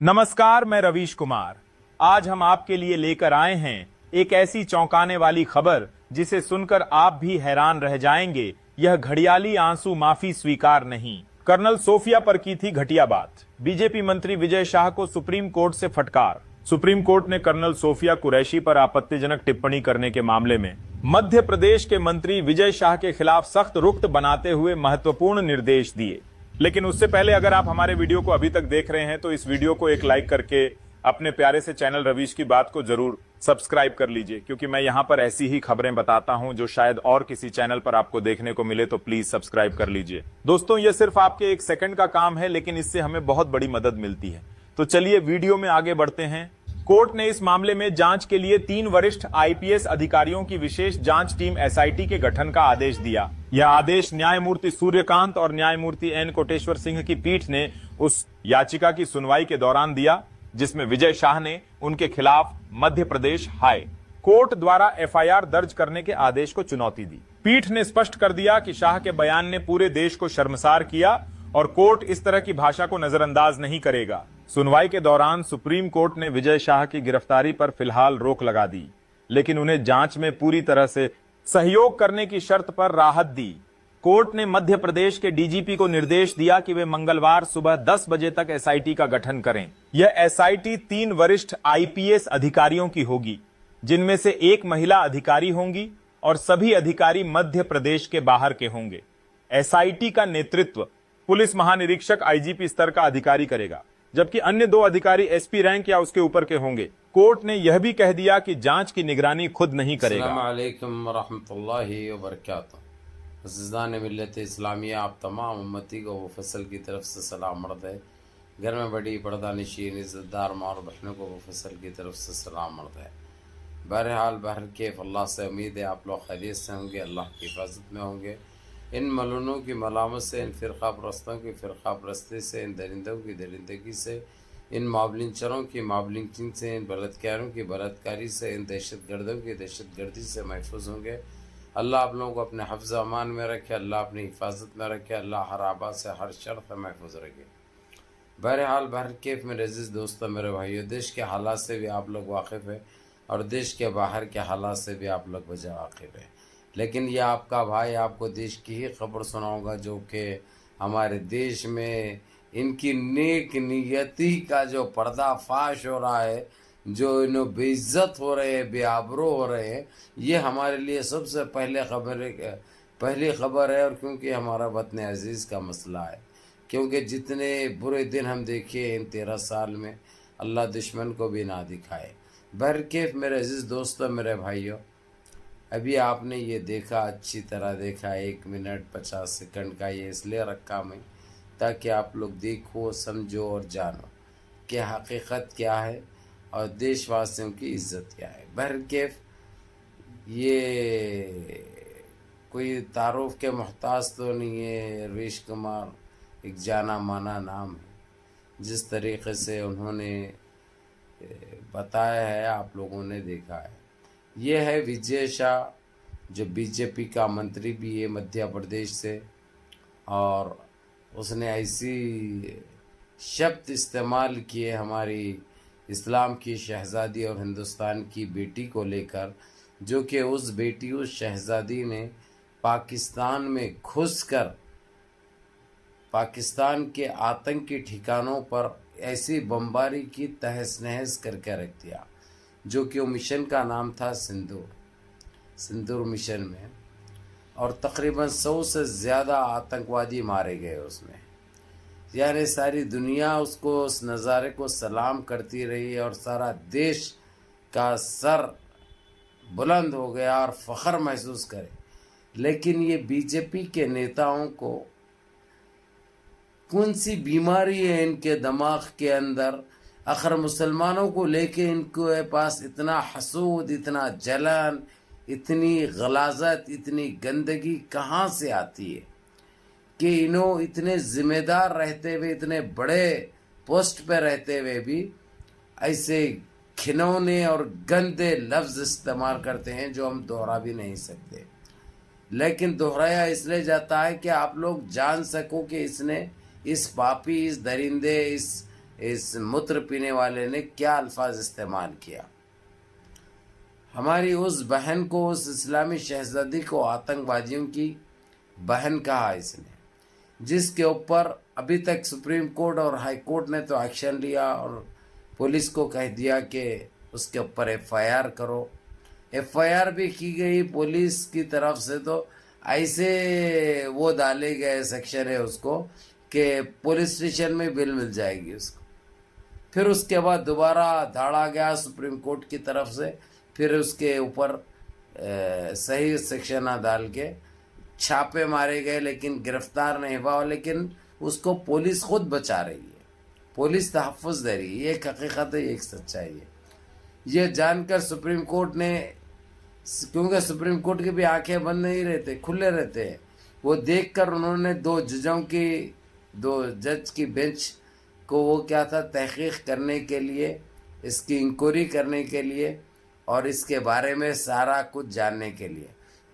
नमस्कार, मैं रवीश कुमार। आज हम आपके लिए लेकर आए हैं एक ऐसी चौंकाने वाली खबर जिसे सुनकर आप भी हैरान रह जाएंगे। यह घड़ियाली आंसू माफी स्वीकार नहीं। कर्नल सोफिया पर की थी घटिया बात। बीजेपी मंत्री विजय शाह को सुप्रीम कोर्ट से फटकार। सुप्रीम कोर्ट ने कर्नल सोफिया कुरैशी पर आपत्तिजनक टिप्पणी करने के मामले में मध्य प्रदेश के मंत्री विजय शाह के खिलाफ सख्त रुख बनाते हुए महत्वपूर्ण निर्देश दिए। लेकिन उससे पहले अगर आप हमारे वीडियो को अभी तक देख रहे हैं तो इस वीडियो को एक लाइक करके अपने प्यारे से चैनल रवीश की बात को जरूर सब्सक्राइब कर लीजिए, क्योंकि मैं यहाँ पर ऐसी ही खबरें बताता हूँ जो शायद और किसी चैनल पर आपको देखने को मिले। तो प्लीज सब्सक्राइब कर लीजिए। दोस्तों, ये सिर्फ आपके एक सेकंड का काम है, लेकिन इससे हमें बहुत बड़ी मदद मिलती है। तो चलिए वीडियो में आगे बढ़ते हैं। कोर्ट ने इस मामले में जांच के लिए 3 वरिष्ठ आईपीएस अधिकारियों की विशेष जांच टीम एसआईटी के गठन का आदेश दिया। यह आदेश न्यायमूर्ति सूर्यकांत और न्यायमूर्ति एन कोटेश्वर सिंह की पीठ ने उस याचिका की सुनवाई के दौरान दिया जिसमें विजय शाह ने उनके खिलाफ मध्य प्रदेश हाई कोर्ट द्वारा एफआईआर दर्ज करने के आदेश को चुनौती दी। पीठ ने स्पष्ट कर दिया कि शाह के बयान ने पूरे देश को शर्मसार किया और कोर्ट इस तरह की भाषा को नजरअंदाज नहीं करेगा। सुनवाई के दौरान सुप्रीम कोर्ट ने विजय शाह की गिरफ्तारी पर फिलहाल रोक लगा दी, लेकिन उन्हें जांच में पूरी तरह से सहयोग करने की शर्त पर राहत दी। कोर्ट ने मध्य प्रदेश के डीजीपी को निर्देश दिया कि वे मंगलवार सुबह 10 बजे तक एसआईटी का गठन करें। यह एसआईटी 3 वरिष्ठ आईपीएस अधिकारियों की होगी, जिनमें से एक महिला अधिकारी होंगी और सभी अधिकारी मध्य प्रदेश के बाहर के होंगे। एसआईटी का नेतृत्व पुलिस महानिरीक्षक आईजीपी स्तर का अधिकारी करेगा, जबकि अन्य 2 अधिकारी एसपी रैंक या उसके ऊपर के होंगे। कोर्ट ने यह भी कह दिया कि जांच की निगरानी खुद नहीं करेगा। अस्सलाम वालेकुम वरहमतुल्लाहि वबरकातुहू। अज़ीज़ान मिल्लत इस्लामिया, आप तमाम उम्मती को वो फसल की तरफ से सलाम मर्द है। घर में बड़ी पर्दा नशीन इज़्ज़तदार माँ और बहनों को वो फसल की तरफ से सलाम मर्द है। बहरहाल बहरकैफ अल्लाह से उम्मीद है आप लोग खैरियत से होंगे, अल्लाह की हिफाजत में होंगे। इन मलूनों की मलामत से, इन फ़िरक़ा परस्तों की फ़िरक़ा परस्ती से, इन दरिंदों की दरिंदगी से, इन मावलिंचरों की मावलिंचिंग से, इन बलात्कारों की बलात्कारी से, इन दहशतगर्दों की दहशतगर्दी से महफूज होंगे। अल्लाह आप लोगों को अपने हफ्ज़ अमान में रखे, अल्लाह अपनी हिफाजत में रखे, अल्लाह हर आबाद से हर शर से महफूज रखे। बहरहाल बहरकैफ मेरे अज़ीज़ दोस्तों, मेरे भाइयों, देश के हालात से भी आप लोग वाकिफ़ है और देश के बाहर के हालात से भी आप लोग वजह वाकिफ़ है। लेकिन यह आपका भाई आपको देश की ही खबर सुनाऊंगा जो कि हमारे देश में इनकी नेक नियति का जो पर्दाफाश हो रहा है, जो इन्हें बेइज्जत हो रहे हैं, बेआबरू हो रहे हैं, ये हमारे लिए सबसे पहली खबर है। और क्योंकि हमारा वतन अजीज़ का मसला है, क्योंकि जितने बुरे दिन हम देखे इन 13 साल में, अल्लाह दुश्मन को भी ना दिखाए। बहरकैफ मेरे अजीज़ दोस्तों, मेरे भाइयों, अभी आपने ये देखा, अच्छी तरह देखा, 1 मिनट 50 सेकंड का ये इसलिए रखा मैं ताकि आप लोग देखो, समझो और जानो कि हकीकत क्या है और देशवासियों की इज़्ज़त क्या है। बहरकैफ ये कोई तारुफ के मोहताज तो नहीं है। रवीश कुमार एक जाना माना नाम है। जिस तरीक़े से उन्होंने बताया है आप लोगों ने देखा है। ये है विजय शाह, जो बीजेपी का मंत्री भी है मध्य प्रदेश से, और उसने ऐसी शब्द इस्तेमाल किए हमारी इस्लाम की शहज़ादी और हिंदुस्तान की बेटी को लेकर, जो कि उस बेटी, उस शहज़ादी ने पाकिस्तान में घुसकर पाकिस्तान के आतंकी ठिकानों पर ऐसी बमबारी की, तहस नहस करके रख दिया, जो कि वो मिशन का नाम था सिंदूर मिशन में, और तकरीबन 100 से ज़्यादा आतंकवादी मारे गए उसमें। यानी सारी दुनिया उसको, उस नज़ारे को सलाम करती रही और सारा देश का सर बुलंद हो गया और फ़ख्र महसूस करे। लेकिन ये बीजेपी के नेताओं को कौन सी बीमारी है इनके दिमाग के अंदर? आखिर मुसलमानों को लेके इनके पास इतना हसूद, इतना जलन, इतनी गलाजत, इतनी गंदगी कहाँ से आती है कि इन्हों इतने ज़िम्मेदार रहते हुए, इतने बड़े पोस्ट पे रहते हुए भी ऐसे खिनौने और गंदे लफ्ज़ इस्तेमाल करते हैं जो हम दोहरा भी नहीं सकते। लेकिन दोहराया इसलिए जाता है कि आप लोग जान सको कि इसने, इस पापी, इस दरिंदे, इस इस मूत्र पीने वाले ने क्या अल्फाज इस्तेमाल किया। हमारी उस बहन को, उस इस्लामी शहजादी को आतंकवादियों की बहन कहा इसने, जिसके ऊपर अभी तक सुप्रीम कोर्ट और हाई कोर्ट ने तो एक्शन लिया और पुलिस को कह दिया कि उसके ऊपर एफआईआर करो। एफआईआर भी की गई पुलिस की तरफ से, तो ऐसे वो डाले गए सेक्शन है उसको कि पुलिस स्टेशन में बिल मिल जाएगी उसको। फिर उसके बाद दोबारा धाड़ा गया सुप्रीम कोर्ट की तरफ से, फिर उसके ऊपर सही सेक्शन डाल के छापे मारे गए, लेकिन गिरफ्तार नहीं हुआ। लेकिन उसको पुलिस खुद बचा रही है, पुलिस तहफ़्फ़ुज़ दे रही है। ये एक हकीकत है, एक सच्चाई है। ये जानकर सुप्रीम कोर्ट ने, क्योंकि सुप्रीम कोर्ट की भी आंखें बंद नहीं रहते, खुले रहते हैं, वो देखकर उन्होंने दो जज की बेंच को वो क्या था, तहकीक करने के लिए, इसकी इंक्वायरी करने के लिए और इसके बारे में सारा कुछ जानने के लिए।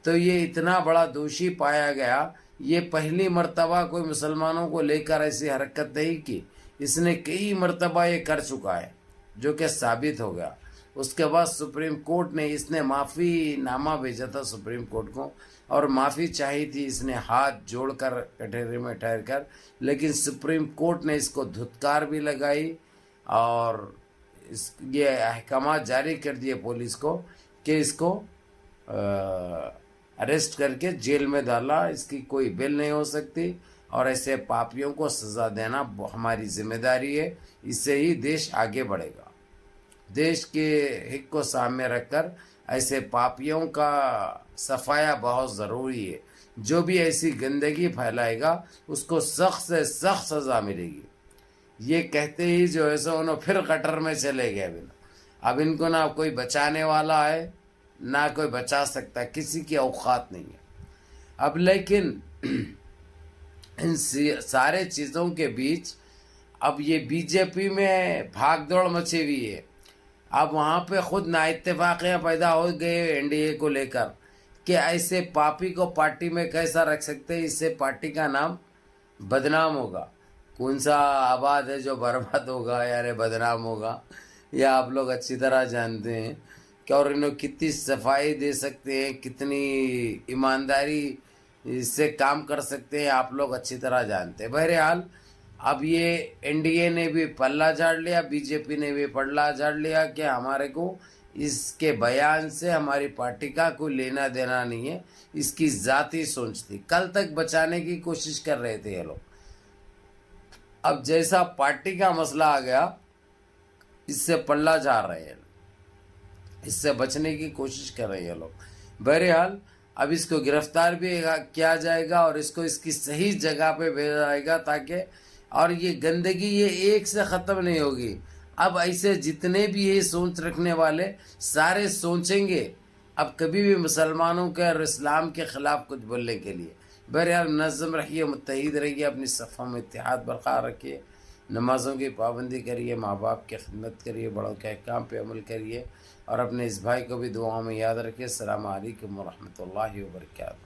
तो ये इतना बड़ा दोषी पाया गया। ये पहली मर्तबा कोई मुसलमानों को लेकर ऐसी हरकत नहीं की, इसने कई मर्तबा ये कर चुका है, जो कि साबित हो गया। उसके बाद सुप्रीम कोर्ट ने, इसने माफ़ी नामा भेजा था सुप्रीम कोर्ट को और माफ़ी चाही थी इसने हाथ जोड़कर कटहरे में ठहर कर, लेकिन सुप्रीम कोर्ट ने इसको धुतकार भी लगाई और ये अहकाम जारी कर दिए पुलिस को कि इसको अरेस्ट करके जेल में डाला, इसकी कोई बेल नहीं हो सकती और ऐसे पापियों को सज़ा देना हमारी जिम्मेदारी है। इससे ही देश आगे बढ़ेगा। देश के हित को सामने रखकर ऐसे पापियों का सफाया बहुत ज़रूरी है। जो भी ऐसी गंदगी फैलाएगा उसको सख्त से सख्त सज़ा मिलेगी। ये कहते ही जो है सो उन्होंने फिर कटर में चले गए। अब इनको ना कोई बचाने वाला है, ना कोई बचा सकता, किसी की औकात नहीं है। अब लेकिन इन सारे चीज़ों के बीच अब ये बीजेपी में भागदौड़ मची हुई है। अब वहाँ पे खुद नाइत्तेफाकियाँ पैदा हो गए एनडीए को लेकर कि ऐसे पापी को पार्टी में कैसा रख सकते हैं, इससे पार्टी का नाम बदनाम होगा। कौन सा आबाद है जो बर्बाद होगा, यार बदनाम होगा, यह आप लोग अच्छी तरह जानते हैं कि और इन्होंने कितनी सफाई दे सकते हैं, कितनी ईमानदारी इससे काम कर सकते हैं, आप लोग अच्छी तरह जानते हैं। बहरहाल अब ये एनडीए ने भी पल्ला झाड़ लिया, बीजेपी ने भी पल्ला झाड़ लिया कि हमारे को इसके बयान से हमारी पार्टी का कोई लेना देना नहीं है, इसकी ज़ाती सोच थी। कल तक बचाने की कोशिश कर रहे थे ये लोग, अब जैसा पार्टी का मसला आ गया इससे पल्ला झाड़ रहे हैं, इससे बचने की कोशिश कर रहे हैं लोग। बहरहाल अब इसको गिरफ्तार भी किया जाएगा और इसको इसकी सही जगह पे भेजा जाएगा ताकि, और ये गंदगी ये एक से ख़त्म नहीं होगी। अब ऐसे जितने भी ये सोच रखने वाले सारे सोचेंगे अब कभी भी मुसलमानों के और इस्लाम के ख़िलाफ़ कुछ बोलने के लिए। बहरहाल मुनज़्ज़म रहिए, मुत्तहिद रहिए, अपनी सफ़ों में इत्तेहाद बरक़रार रखिए, नमाज़ों की पाबंदी करिए, माँ बाप की खिदमत करिए, बड़ों के अहकाम पे अमल करिए और अपने इस भाई को भी दुआओं में याद रखिए। अस्सलामु अलैकुम व रहमतुल्लाहि व बरकातहू।